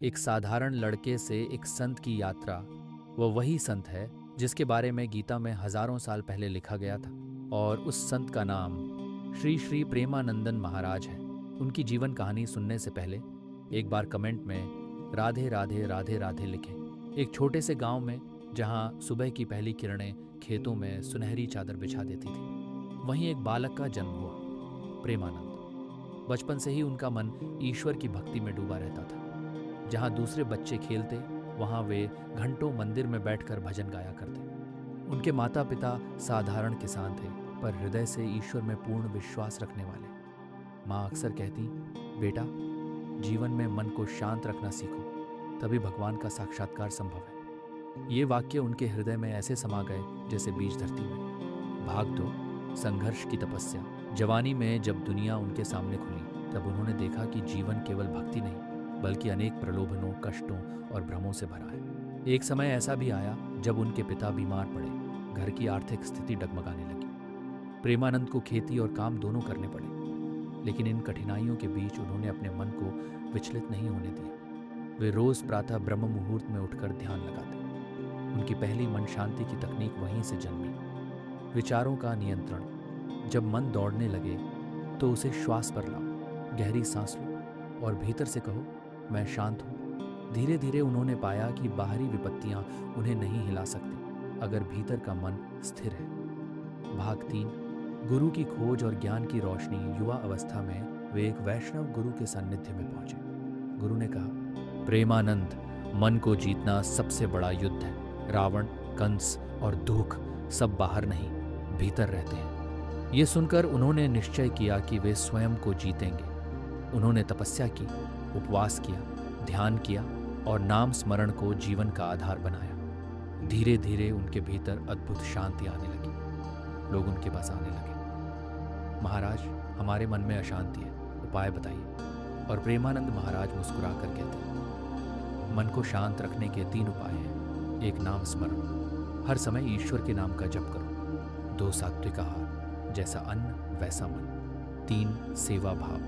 एक साधारण लड़के से एक संत की यात्रा। वो वही संत है जिसके बारे में गीता में हजारों साल पहले लिखा गया था। और उस संत का नाम श्री श्री प्रेमानंदन महाराज है। उनकी जीवन कहानी सुनने से पहले एक बार कमेंट में राधे राधे राधे राधे लिखें। एक छोटे से गांव में जहां सुबह की पहली किरणें खेतों में सुनहरी चादर बिछा देती थी, वहीं एक बालक का जन्म हुआ, प्रेमानंद। बचपन से ही उनका मन ईश्वर की भक्ति में डूबा रहता था। जहाँ दूसरे बच्चे खेलते, वहाँ वे घंटों मंदिर में बैठकर भजन गाया करते। उनके माता पिता साधारण किसान थे, पर हृदय से ईश्वर में पूर्ण विश्वास रखने वाले। माँ अक्सर कहती, बेटा, जीवन में मन को शांत रखना सीखो, तभी भगवान का साक्षात्कार संभव है। ये वाक्य उनके हृदय में ऐसे समा गए जैसे बीज धरती में। भाग दो, संघर्ष की तपस्या। जवानी में जब दुनिया उनके सामने खुली, तब उन्होंने देखा कि जीवन केवल भक्ति नहीं, बल्कि अनेक प्रलोभनों, कष्टों और भ्रमों से भरा है। एक समय ऐसा भी आया जब उनके पिता बीमार पड़े। घर की आर्थिक स्थिति डगमगाने लगी। प्रेमानंद को खेती और काम दोनों करने पड़े, लेकिन इन कठिनाइयों के बीच उन्होंने अपने मन को विचलित नहीं होने दिया। वे रोज प्रातः ब्रह्म मुहूर्त में उठकर ध्यान लगाते। उनकी पहली मन शांति की तकनीक वहीं से जन्मी। विचारों का नियंत्रण। जब मन दौड़ने लगे तो उसे श्वास पर लाओ, गहरी सांस लो और भीतर से कहो, मैं शांत हूँ। धीरे धीरे उन्होंने पाया कि बाहरी विपत्तियां उन्हें नहीं हिला सकती अगर भीतर का मन स्थिर है। भाग 3, गुरु की खोज और ज्ञान की रोशनी। युवा अवस्था में वे एक वैष्णव गुरु के सान्निध्य में पहुंचे। गुरु ने कहा, प्रेमानंद, मन को जीतना सबसे बड़ा युद्ध है। रावण, कंस और दुख सब बाहर नहीं, भीतर रहते हैं। ये सुनकर उन्होंने निश्चय किया कि वे स्वयं को जीतेंगे। उन्होंने तपस्या की, उपवास किया, ध्यान किया और नाम स्मरण को जीवन का आधार बनाया। धीरे धीरे उनके भीतर अद्भुत शांति आने लगी। लोग उनके पास आने लगे, महाराज, हमारे मन में अशांति है, उपाय बताइए। और प्रेमानंद महाराज मुस्कुरा कर कहते, मन को शांत रखने के 3 उपाय हैं। 1, नाम स्मरण। हर समय ईश्वर के नाम का जप करो। 2, सात्विक आहार, जैसा अन्न वैसा मन। 3, सेवा भाव,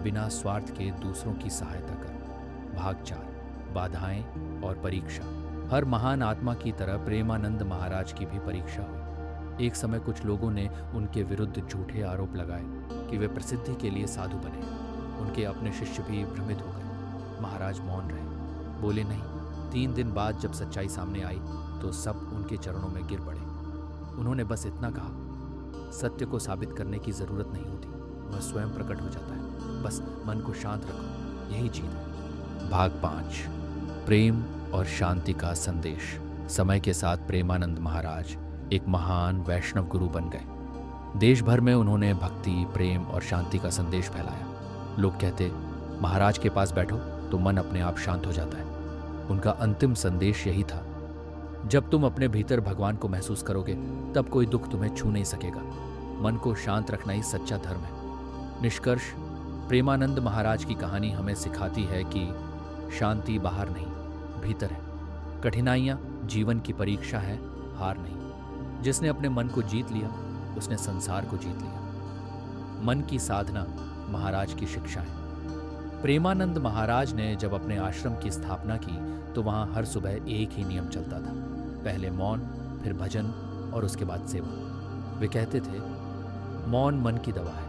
बिना स्वार्थ के दूसरों की सहायता करो। भाग 4, बाधाएं और परीक्षा। हर महान आत्मा की तरह प्रेमानंद महाराज की भी परीक्षा हुई। एक समय कुछ लोगों ने उनके विरुद्ध झूठे आरोप लगाए कि वे प्रसिद्धि के लिए साधु बने। उनके अपने शिष्य भी भ्रमित हो गए। महाराज मौन रहे, बोले नहीं। 3 दिन बाद जब सच्चाई सामने आई तो सब उनके चरणों में गिर पड़े। उन्होंने बस इतना कहा, सत्य को साबित करने की जरूरत नहीं होती, वह स्वयं प्रकट हो जाता है। बस मन को शांत रखो, यही जीत है। भाग 5, प्रेम और शांति का संदेश। समय के साथ प्रेमानंद महाराज एक महान वैष्णव गुरु बन गए। देश भर में उन्होंने भक्ति, प्रेम और शांति का संदेश फैलाया। लोग कहते, महाराज के पास बैठो तो मन अपने आप शांत हो जाता है। उनका अंतिम संदेश यही था, जब तुम अपने भीतर भगवान को महसूस करोगे, तब कोई दुख तुम्हें छू नहीं सकेगा। मन को शांत रखना ही सच्चा धर्म है। निष्कर्ष, प्रेमानंद महाराज की कहानी हमें सिखाती है कि शांति बाहर नहीं, भीतर है। कठिनाइयां जीवन की परीक्षा है, हार नहीं। जिसने अपने मन को जीत लिया, उसने संसार को जीत लिया। मन की साधना महाराज की शिक्षा है। प्रेमानंद महाराज ने जब अपने आश्रम की स्थापना की तो वहां हर सुबह एक ही नियम चलता था, पहले मौन, फिर भजन और उसके बाद सेवा। वे कहते थे, मौन मन की दवा है।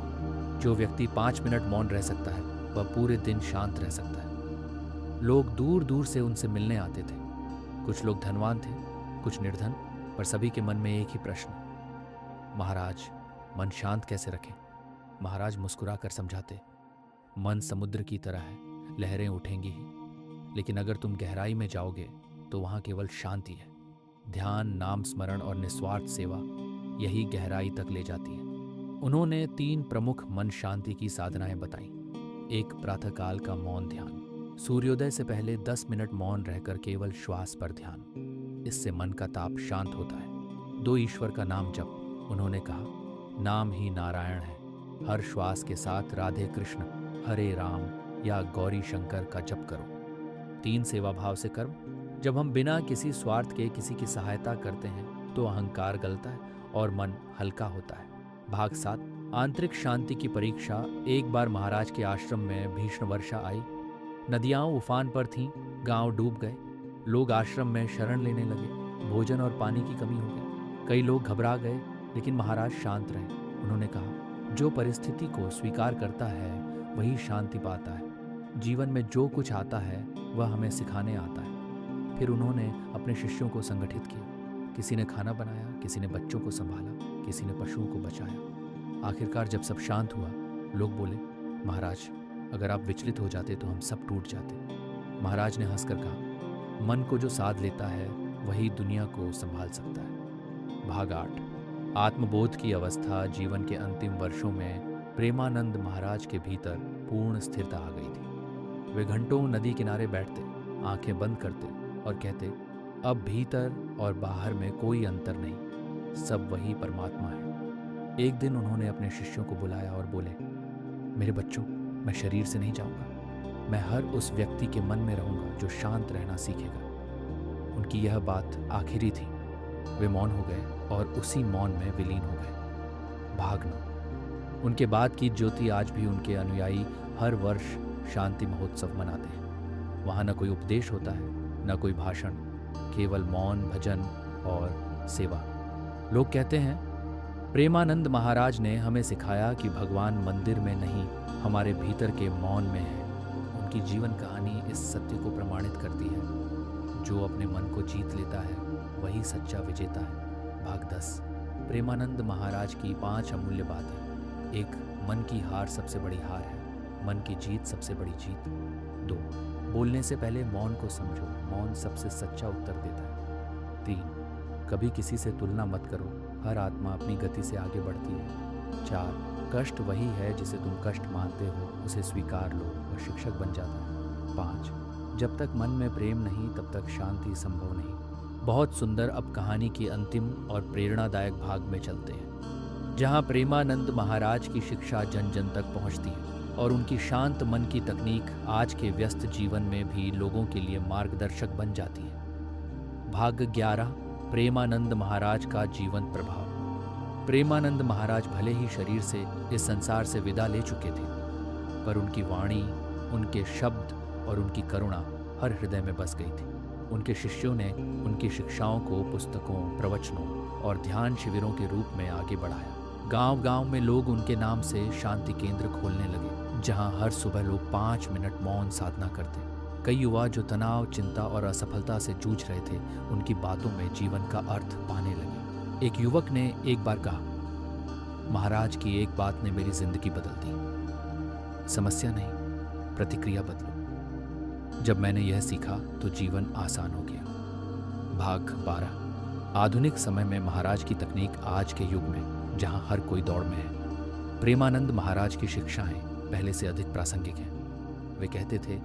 जो व्यक्ति 5 मिनट मौन रह सकता है, वह पूरे दिन शांत रह सकता है। लोग दूर दूर से उनसे मिलने आते थे। कुछ लोग धनवान थे, कुछ निर्धन, पर सभी के मन में एक ही प्रश्न, महाराज, मन शांत कैसे रखें? महाराज मुस्कुरा कर समझाते, मन समुद्र की तरह है, लहरें उठेंगी ही, लेकिन अगर तुम गहराई में जाओगे तो वहां केवल शांति है। ध्यान, नाम स्मरण और निस्वार्थ सेवा, यही गहराई तक ले जाती है। उन्होंने 3 प्रमुख मन शांति की साधनाएं बताई। 1, प्रातःकाल का मौन ध्यान। सूर्योदय से पहले 10 मिनट मौन रहकर केवल श्वास पर ध्यान, इससे मन का ताप शांत होता है। 2, ईश्वर का नाम जप। उन्होंने कहा, नाम ही नारायण है। हर श्वास के साथ राधे कृष्ण, हरे राम या गौरी शंकर का जप करो। 3, सेवा भाव से कर्म। जब हम बिना किसी स्वार्थ के किसी की सहायता करते हैं तो अहंकार गलता है और मन हल्का होता है। भाग 7, आंतरिक शांति की परीक्षा। एक बार महाराज के आश्रम में भीषण वर्षा आई। नदियां उफान पर थीं, गांव डूब गए, लोग आश्रम में शरण लेने लगे, भोजन और पानी की कमी हो गई। कई लोग घबरा गए, लेकिन महाराज शांत रहे। उन्होंने कहा, जो परिस्थिति को स्वीकार करता है वही शांति पाता है। जीवन में जो कुछ आता है वह हमें सिखाने आता है। फिर उन्होंने अपने शिष्यों को संगठित किया। किसी ने खाना बनाया, किसी ने बच्चों को संभाला, किसी ने पशुओं को बचाया। आखिरकार जब सब शांत हुआ, लोग बोले, महाराज, अगर आप विचलित हो जाते तो हम सब टूट जाते। महाराज ने हंसकर कहा, मन को जो साध लेता है वही दुनिया को संभाल सकता है। भाग 8। आत्मबोध की अवस्था। जीवन के अंतिम वर्षों में प्रेमानंद महाराज के भीतर पूर्ण स्थिरता आ गई थी। वे घंटों नदी किनारे बैठते, आंखें बंद करते और कहते, अब भीतर और बाहर में कोई अंतर नहीं, सब वही परमात्मा है। एक दिन उन्होंने अपने शिष्यों को बुलाया और बोले, मेरे बच्चों, मैं शरीर से नहीं जाऊंगा, मैं हर उस व्यक्ति के मन में रहूंगा जो शांत रहना सीखेगा। उनकी यह बात आखिरी थी। वे मौन हो गए और उसी मौन में विलीन हो गए। भाग 9। उनके बाद की ज्योति आज भी उनके अनुयायी हर वर्ष शांति महोत्सव मनाते हैं। वहाँ न कोई उपदेश होता है, न कोई भाषण, केवल मौन, भजन और सेवा। लोग कहते हैं, प्रेमानंद महाराज ने हमें सिखाया कि भगवान मंदिर में नहीं, हमारे भीतर के मौन में है। उनकी जीवन कहानी इस सत्य को प्रमाणित करती है, जो अपने मन को जीत लेता है वही सच्चा विजेता है। भाग 10। प्रेमानंद महाराज की 5 अमूल्य बातें। 1. मन की हार सबसे बड़ी हार है, मन की जीत सबसे बड़ी जीत। 2. बोलने से पहले मौन को समझो, मौन सबसे सच्चा उत्तर देता है। 3. कभी किसी से तुलना मत करो, हर आत्मा अपनी गति से आगे बढ़ती है। 4. कष्ट वही है जिसे तुम कष्ट मानते हो, उसे स्वीकार लो, वह शिक्षक बन जाता है। 5. जब तक मन में प्रेम नहीं तब तक शांति संभव नहीं। बहुत सुंदर। अब कहानी की अंतिम और प्रेरणादायक भाग में चलते हैं, जहां प्रेमानंद महाराज की शिक्षा जन जन तक पहुंचती है और उनकी शांत मन की तकनीक आज के व्यस्त जीवन में भी लोगों के लिए मार्गदर्शक बन जाती है। भाग 11। प्रेमानंद महाराज का जीवन प्रभाव। प्रेमानंद महाराज भले ही शरीर से इस संसार से विदा ले चुके थे, पर उनकी वाणी, उनके शब्द और उनकी करुणा हर हृदय में बस गई थी। उनके शिष्यों ने उनकी शिक्षाओं को पुस्तकों, प्रवचनों और ध्यान शिविरों के रूप में आगे बढ़ाया। गांव-गांव में लोग उनके नाम से शांति केंद्र खोलने लगे, जहां हर सुबह लोग 5 मिनट मौन साधना करते। कई युवा जो तनाव, चिंता और असफलता से जूझ रहे थे, उनकी बातों में जीवन का अर्थ पाने लगे। एक युवक ने एक बार कहा, महाराज की एक बात ने मेरी जिंदगी बदल दी। समस्या नहीं, प्रतिक्रिया बदलो। जब मैंने यह सीखा तो जीवन आसान हो गया। भाग 12। आधुनिक समय में महाराज की तकनीक आज के युग में, जहां हर कोई दौड़ में है। प्रेमानंद महाराज की शिक्षाएं पहले से अधिक प्रासंगिक हैं। वे कहते थे,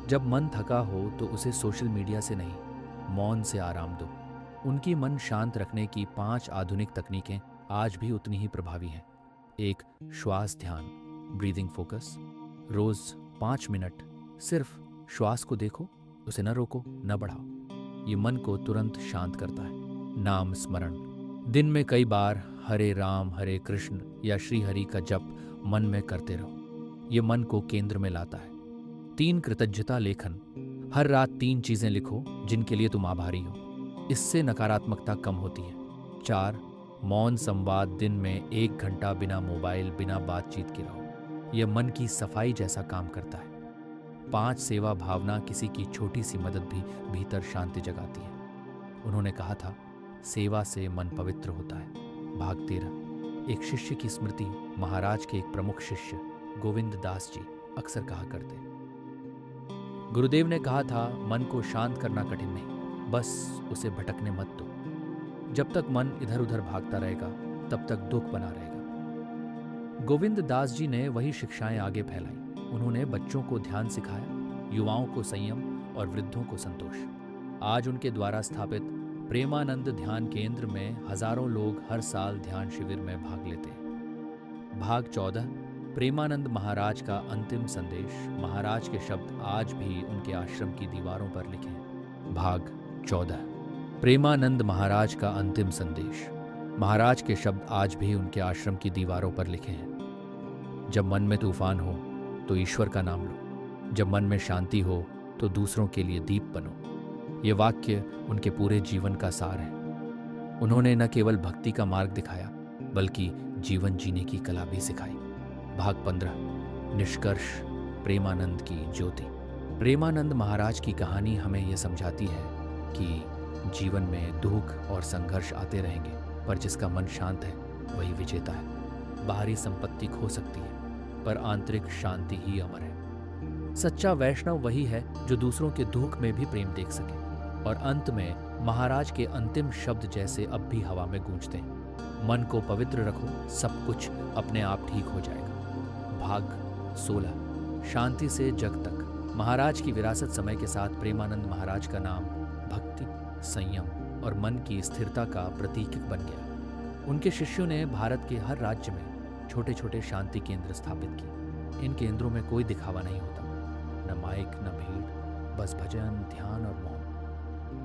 जब मन थका हो तो उसे सोशल मीडिया से नहीं, मौन से आराम दो। उनकी मन शांत रखने की 5 आधुनिक तकनीकें आज भी उतनी ही प्रभावी हैं। 1. श्वास ध्यान, ब्रीदिंग फोकस। रोज 5 मिनट सिर्फ श्वास को देखो, उसे न रोको, न बढ़ाओ। ये मन को तुरंत शांत करता है। नाम स्मरण। दिन में कई बार हरे राम, हरे कृष्ण या श्री हरि का जप मन में करते रहो। ये मन को केंद्र में लाता है। 3. कृतज्ञता लेखन। हर रात 3 चीजें लिखो जिनके लिए तुम आभारी हो। इससे नकारात्मकता कम होती है। 4. मौन संवाद। दिन में 1 घंटा बिना मोबाइल, बिना बातचीत के रहो। यह मन की सफाई जैसा काम करता है। 5. सेवा भावना। किसी की छोटी सी मदद भी भीतर शांति जगाती है। उन्होंने कहा था, सेवा से मन पवित्र होता है। भाग 13। एक शिष्य की स्मृति। महाराज के एक प्रमुख शिष्य गोविंद दास जी अक्सर कहा करते, गुरुदेव ने कहा था, मन को शांत करना कठिन नहीं, बस उसे भटकने मत दो। जब तक मन इधर उधर भागता रहेगा तब तक दुख बना रहेगा। गोविंद दास जी ने वही शिक्षाएं आगे फैलाई। उन्होंने बच्चों को ध्यान सिखाया, युवाओं को संयम और वृद्धों को संतोष। आज उनके द्वारा स्थापित प्रेमानंद ध्यान केंद्र में हजारों लोग हर साल ध्यान शिविर में भाग लेते हैं। भाग 14। प्रेमानंद महाराज का अंतिम संदेश। महाराज के शब्द आज भी उनके आश्रम की दीवारों पर लिखे हैं। भाग 14। प्रेमानंद महाराज का अंतिम संदेश। महाराज के शब्द आज भी उनके आश्रम की दीवारों पर लिखे हैं। जब मन में तूफान हो तो ईश्वर का नाम लो। जब मन में शांति हो तो दूसरों के लिए दीप बनो। ये वाक्य उनके पूरे जीवन का सार है। उन्होंने न केवल भक्ति का मार्ग दिखाया बल्कि जीवन जीने की कला भी सिखाई। भाग 15, निष्कर्ष, प्रेमानंद की ज्योति। प्रेमानंद महाराज की कहानी हमें यह समझाती है कि जीवन में दुख और संघर्ष आते रहेंगे, पर जिसका मन शांत है वही विजेता है। बाहरी संपत्ति खो सकती है पर आंतरिक शांति ही अमर है। सच्चा वैष्णव वही है जो दूसरों के दुख में भी प्रेम देख सके। और अंत में महाराज के अंतिम शब्द जैसे अब भी हवा में गूंजते हैं, मन को पवित्र रखो, सब कुछ अपने आप ठीक हो जाएगा। भाग 16, शांति से जग तक। महाराज की विरासत समय के साथ प्रेमानंद महाराज का नाम भक्ति, संयम और मन की स्थिरता का प्रतीक बन गया। उनके शिष्यों ने भारत के हर राज्य में छोटे छोटे शांति केंद्र स्थापित किए। इन केंद्रों में कोई दिखावा नहीं होता, न माइक न भीड़, बस भजन, ध्यान और मौन।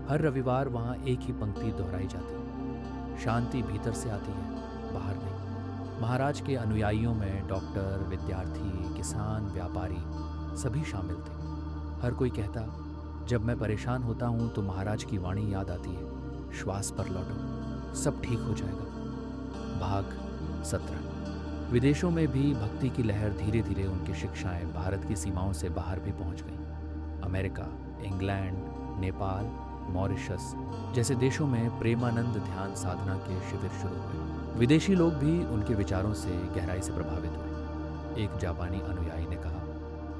हर रविवार वहाँ एक ही पंक्ति दोहराई जाती है, शांति भीतर से आती है, बाहर नहीं। महाराज के अनुयायियों में डॉक्टर, विद्यार्थी, किसान, व्यापारी सभी शामिल थे। हर कोई कहता, जब मैं परेशान होता हूँ तो महाराज की वाणी याद आती है, श्वास पर लौटो, सब ठीक हो जाएगा। भाग 17, विदेशों में भी भक्ति की लहर धीरे धीरे उनकी शिक्षाएं भारत की सीमाओं से बाहर भी पहुंच गईं। अमेरिका, इंग्लैंड, नेपाल, मॉरिशस जैसे देशों में प्रेमानंद ध्यान साधना के शिविर शुरू हुए। विदेशी लोग भी उनके विचारों से गहराई से प्रभावित हुए। एक जापानी अनुयायी ने कहा,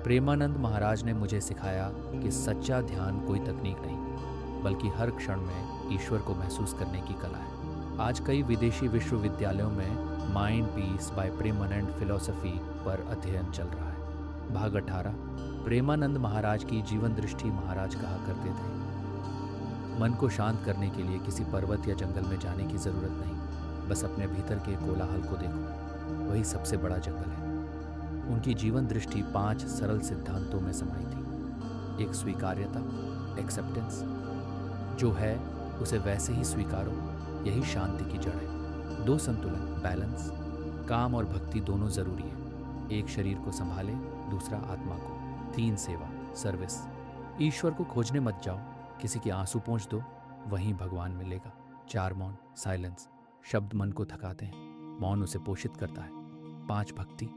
प्रेमानंद महाराज ने मुझे सिखाया कि सच्चा ध्यान कोई तकनीक नहीं बल्कि हर क्षण में ईश्वर को महसूस करने की कला है। आज कई विदेशी विश्वविद्यालयों में mind peace by Premanand philosophy पर अध्ययन चल रहा है। भाग 18, प्रेमानंद महाराज की जीवन दृष्टि। महाराज कहा करते थे, मन को शांत करने के लिए किसी पर्वत या जंगल में जाने की जरूरत नहीं, बस अपने भीतर के कोलाहल को देखो, वही सबसे बड़ा जंगल है। उनकी जीवन दृष्टि 5 सरल सिद्धांतों में समाई थी। एक, स्वीकार्यता, एक्सेप्टेंस, जो है उसे वैसे ही स्वीकारो, यही शांति की जड़ है। 2, संतुलन, बैलेंस, काम और भक्ति दोनों जरूरी है, एक शरीर को संभाले, दूसरा आत्मा को। 3, सेवा, सर्विस, ईश्वर को खोजने मत जाओ, किसी के आंसू पोंछ दो, वहीं भगवान मिलेगा। 4, मौन, साइलेंस, शब्द मन को थकाते हैं, मौन उसे पोषित करता है। 5, भक्ति,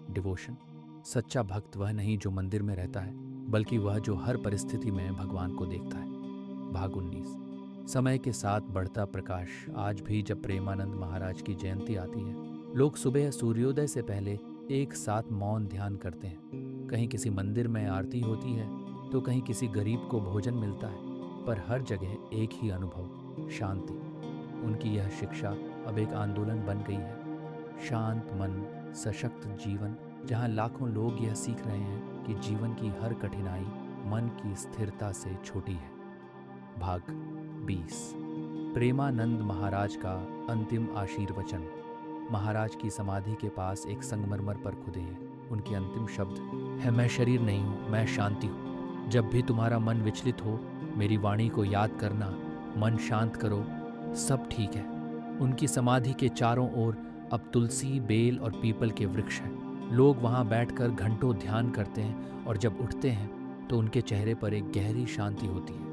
डिवोशन, सच्चा भक्त वह नहीं जो मंदिर में रहता है बल्कि वह जो हर परिस्थिति में भगवान को देखता है। भाग 19, समय के साथ बढ़ता प्रकाश। आज भी जब प्रेमानंद महाराज की जयंती आती है, लोग सुबह सूर्योदय से पहले एक साथ मौन ध्यान करते हैं। कहीं किसी मंदिर में आरती होती है तो कहीं किसी गरीब को भोजन मिलता है, पर हर जगह एक ही अनुभव, शांति। उनकी यह शिक्षा अब एक आंदोलन बन गई है। शांत मन, सशक्त जीवन, जहां लाखों लोग यह सीख रहे हैं कि जीवन की हर कठिनाई मन की स्थिरता से छोटी है। भाग 20, प्रेमानंद महाराज का अंतिम आशीर्वचन। महाराज की समाधि के पास एक संगमरमर पर खुदे हैं। उनके अंतिम शब्द है, मैं शरीर नहीं हूँ, मैं शांति हूँ। जब भी तुम्हारा मन विचलित हो, मेरी वाणी को याद करना, मन शांत करो, सब ठीक है। उनकी समाधि के चारों ओर अब तुलसी, बेल और पीपल के वृक्ष हैं। लोग वहाँ बैठकर घंटों ध्यान करते हैं और जब उठते हैं तो उनके चेहरे पर एक गहरी शांति होती है,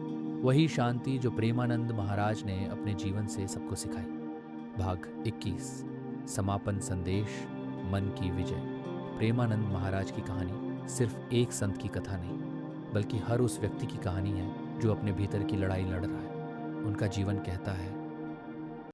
वही शांति जो प्रेमानंद महाराज ने अपने जीवन से सबको सिखाई। भाग 21, समापन संदेश, मन की विजय। प्रेमानंद महाराज की कहानी सिर्फ एक संत की कथा नहीं बल्कि हर उस व्यक्ति की कहानी है जो अपने भीतर की लड़ाई लड़ रहा है। उनका जीवन कहता है,